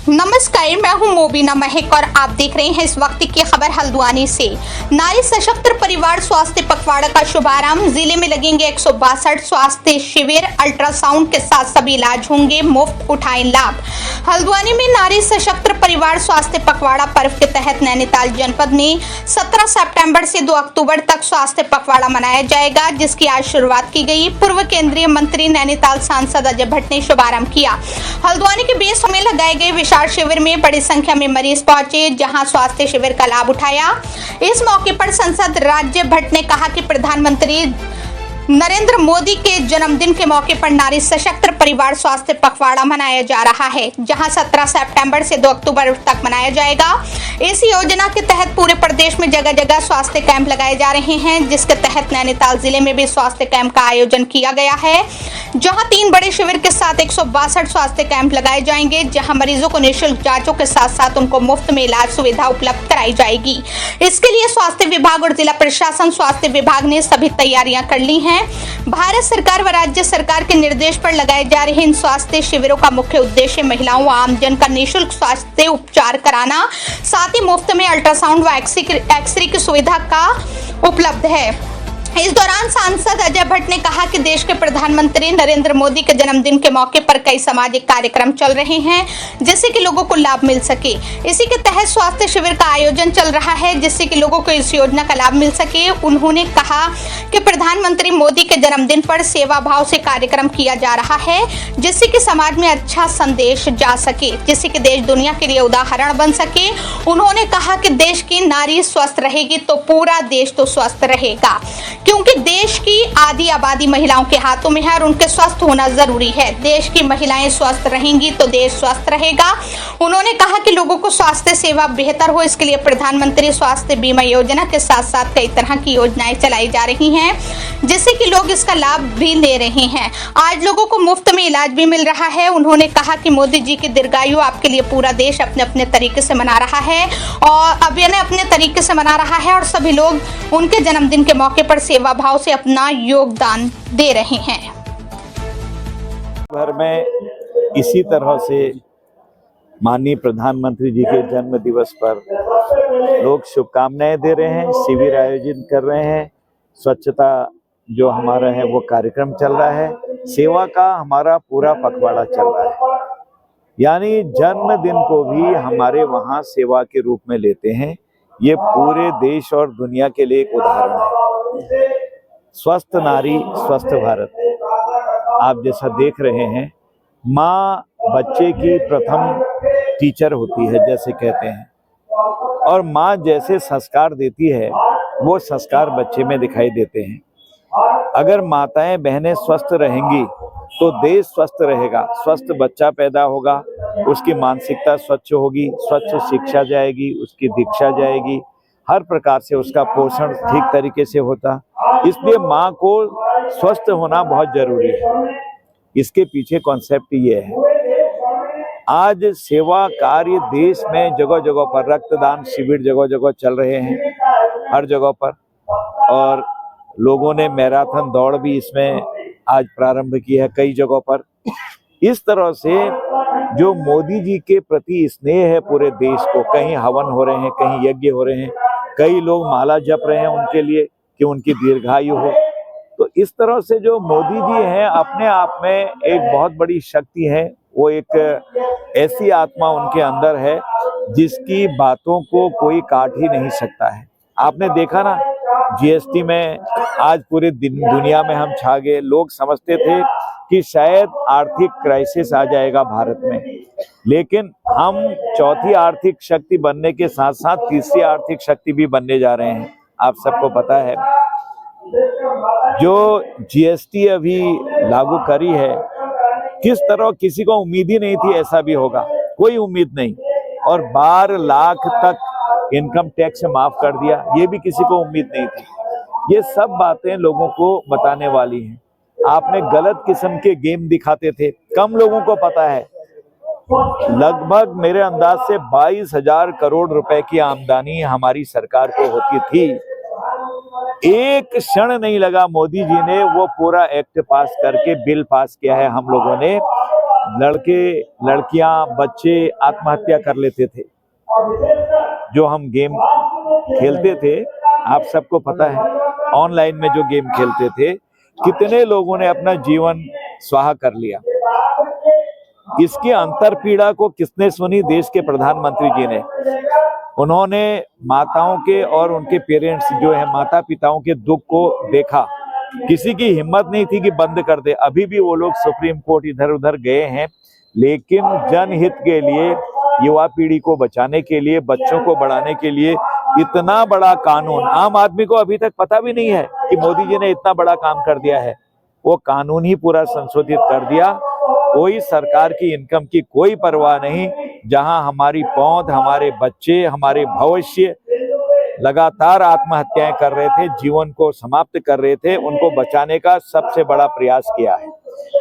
नमस्कार, मैं हूं मोबिना महक और आप देख रहे हैं इस वक्त की खबर हल्द्वानी से। नारी सशक्त परिवार स्वास्थ्य पखवाड़ा का शुभारंभ। जिले में लगेंगे 162 स्वास्थ्य शिविर, अल्ट्रासाउंड के साथ सभी इलाज होंगे मुफ्त, उठाएं लाभ। हल्द्वानी में नारी सशक्त परिवार स्वास्थ्य पखवाड़ा पर्व के तहत नैनीताल जनपद में 17 सितंबर से 2 अक्टूबर तक स्वास्थ्य पखवाड़ा मनाया जाएगा, जिसकी आज शुरुआत की गई। पूर्व केंद्रीय मंत्री नैनीताल सांसद अजय भट्ट ने शुभारंभ किया। हल्द्वानी के बेस में लगाए गए विशाल शिविर में बड़ी संख्या में मरीज पहुंचे, जहां स्वास्थ्य शिविर का लाभ उठाया। इस मौके पर सांसद अजय भट्ट ने कहा कि प्रधानमंत्री नरेंद्र मोदी के जन्मदिन के मौके पर नारी सशक्त परिवार स्वास्थ्य पखवाड़ा मनाया जा रहा है, जहां 17 सितंबर से 2 अक्टूबर तक मनाया जाएगा। इस योजना के तहत पूरे प्रदेश में जगह जगह स्वास्थ्य कैंप लगाए जा रहे हैं, जिसके तहत नैनीताल जिले में भी स्वास्थ्य कैंप का आयोजन किया गया है, जहां 3 बड़े शिविर के साथ 162 स्वास्थ्य कैंप लगाए जाएंगे, जहां मरीजों को निःशुल्क जांचों के साथ साथ उनको मुफ्त में इलाज सुविधा उपलब्ध कराई जाएगी। इसके लिए स्वास्थ्य विभाग और जिला प्रशासन स्वास्थ्य विभाग ने सभी तैयारियां कर ली हैं। भारत सरकार व राज्य सरकार के निर्देश पर लगाए जा रहे इन स्वास्थ्य शिविरों का मुख्य उद्देश्य महिलाओं व आमजन का निःशुल्क स्वास्थ्य उपचार कराना, साथ ही मुफ्त में अल्ट्रासाउंड व एक्सरे की सुविधा का उपलब्ध है। इस दौरान सांसद अजय भट्ट ने कहा कि देश के प्रधानमंत्री नरेंद्र मोदी के जन्मदिन के मौके पर कई सामाजिक कार्यक्रम चल रहे हैं, जिससे कि लोगों को लाभ मिल सके। इसी के तहत स्वास्थ्य शिविर का आयोजन चल रहा है, जिससे कि लोगों को इस योजना का लाभ मिल सके। उन्होंने कहा कि प्रधानमंत्री मोदी के जन्मदिन पर सेवा भाव से कार्यक्रम किया जा रहा है, जिससे कि समाज में अच्छा संदेश जा सके, जिससे कि देश दुनिया के लिए उदाहरण बन सके। उन्होंने कहा कि देश की नारी स्वस्थ रहेगी तो पूरा देश तो स्वस्थ रहेगा, क्योंकि देश की आधी आबादी महिलाओं के हाथों में है और उनके स्वस्थ होना जरूरी है। देश की महिलाएं स्वस्थ रहेंगी तो देश स्वस्थ रहेगा। उन्होंने कहा कि लोगों को स्वास्थ्य सेवा बेहतर हो, इसके लिए प्रधानमंत्री स्वास्थ्य बीमा योजना के साथ साथ कई तरह की योजनाएं चलाई जा रही हैं, जिससे कि लोग इसका लाभ भी ले रहे हैं। आज लोगों को मुफ्त में इलाज भी मिल रहा है। उन्होंने कहा कि मोदी जी की दीर्घायु आपके लिए पूरा देश अपने अपने तरीके से मना रहा है और अभियान अपने तरीके से मना रहा है और सभी लोग उनके जन्मदिन के मौके पर सेवा भाव से अपना योगदान दे रहे हैं। भर में इसी तरह से माननीय प्रधानमंत्री जी के जन्म दिवस पर लोग शुभकामनाएं दे रहे हैं, शिविर आयोजित कर रहे हैं। स्वच्छता जो हमारा है वो कार्यक्रम चल रहा है, सेवा का हमारा पूरा पखवाड़ा चल रहा है। यानी जन्मदिन को भी हमारे वहाँ सेवा के रूप में लेते हैं। ये पूरे देश और दुनिया के लिए एक उदाहरण है। स्वस्थ नारी स्वस्थ भारत। आप जैसा देख रहे हैं, माँ बच्चे की प्रथम टीचर होती है जैसे कहते हैं, और माँ जैसे संस्कार देती है वो संस्कार बच्चे में दिखाई देते हैं। अगर माताएं बहनें स्वस्थ रहेंगी तो देश स्वस्थ रहेगा। स्वस्थ बच्चा पैदा होगा, उसकी मानसिकता स्वच्छ होगी, स्वच्छ शिक्षा जाएगी, उसकी दीक्षा जाएगी, हर प्रकार से उसका पोषण ठीक तरीके से होता। इसलिए माँ को स्वस्थ होना बहुत जरूरी है। इसके पीछे कॉन्सेप्ट ये है। आज सेवा कार्य देश में जगह जगह पर रक्तदान शिविर जगह जगह चल रहे हैं, हर जगह पर, और लोगों ने मैराथन दौड़ भी इसमें आज प्रारंभ की है कई जगहों पर। इस तरह से जो मोदी जी के प्रति स्नेह है पूरे देश को, कहीं हवन हो रहे हैं, कहीं यज्ञ हो रहे हैं, कई लोग माला जप रहे हैं उनके लिए कि उनकी दीर्घायु हो। तो इस तरह से जो मोदी जी हैं अपने आप में एक बहुत बड़ी शक्ति है। वो एक ऐसी आत्मा उनके अंदर है जिसकी बातों को कोई काट ही नहीं सकता है। आपने देखा ना, जीएसटी में आज पूरे दुनिया में हम छा गए। लोग समझते थे कि शायद आर्थिक क्राइसिस आ जाएगा भारत में, लेकिन हम चौथी आर्थिक शक्ति बनने के साथ साथ तीसरी आर्थिक शक्ति भी बनने जा रहे हैं। आप सबको पता है, जो जीएसटी अभी लागू करी है, किस तरह किसी को उम्मीद ही नहीं थी ऐसा भी होगा, कोई उम्मीद नहीं। और 12 लाख तक इनकम टैक्स माफ कर दिया, ये भी किसी को उम्मीद नहीं थी। ये सब बातें लोगों को बताने वाली हैं। आपने गलत किस्म के गेम दिखाते थे, कम लोगों को पता है। लगभग मेरे अंदाज से 22,000 करोड़ रुपए की आमदनी हमारी सरकार को होती थी। एक क्षण नहीं लगा, मोदी जी ने वो पूरा एक्ट पास करके बिल पास किया है हम लोगों ने, लड़के लड़कियां बच्चे आत्महत्या कर लेते थे। जो हम गेम खेलते थे, आप सबको पता है, ऑनलाइन में जो गेम खेलते थे, कितने लोगों ने अपना जीवन स्वाहा कर लिया। इसकी अंतर पीड़ा को किसने सुनी? देश के प्रधानमंत्री जी ने। उन्होंने माताओं के और उनके पेरेंट्स जो है माता पिताओं के दुख को देखा। किसी की हिम्मत नहीं थी कि बंद कर दे। अभी भी वो लोग सुप्रीम कोर्ट इधर उधर गए हैं, लेकिन जनहित के लिए, युवा पीढ़ी को बचाने के लिए, बच्चों को बढ़ाने के लिए इतना बड़ा कानून आम आदमी को अभी तक पता भी नहीं है कि मोदी जी ने इतना बड़ा काम कर दिया है। वो कानून ही पूरा संशोधित कर दिया। कोई सरकार की इनकम की कोई परवाह नहीं। जहां हमारी पौध, हमारे बच्चे, हमारे भविष्य लगातार आत्महत्याएं कर रहे थे, जीवन को समाप्त कर रहे थे, उनको बचाने का सबसे बड़ा प्रयास किया है।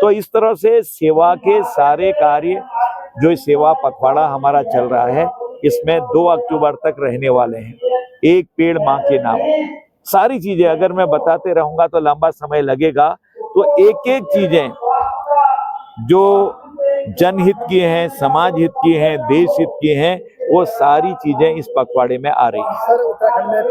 तो इस तरह से सेवा के सारे कार्य, जो सेवा पखवाड़ा हमारा चल रहा है, इसमें 2 अक्टूबर तक रहने वाले हैं। एक पेड़ मां के नाम, सारी चीजें अगर मैं बताते रहूंगा तो लंबा समय लगेगा। तो एक एक चीजें जो जनहित की हैं, समाज हित की हैं, देश हित की हैं, वो सारी चीजें इस पखवाड़े में आ रही हैं। सर, उत्तराखंड में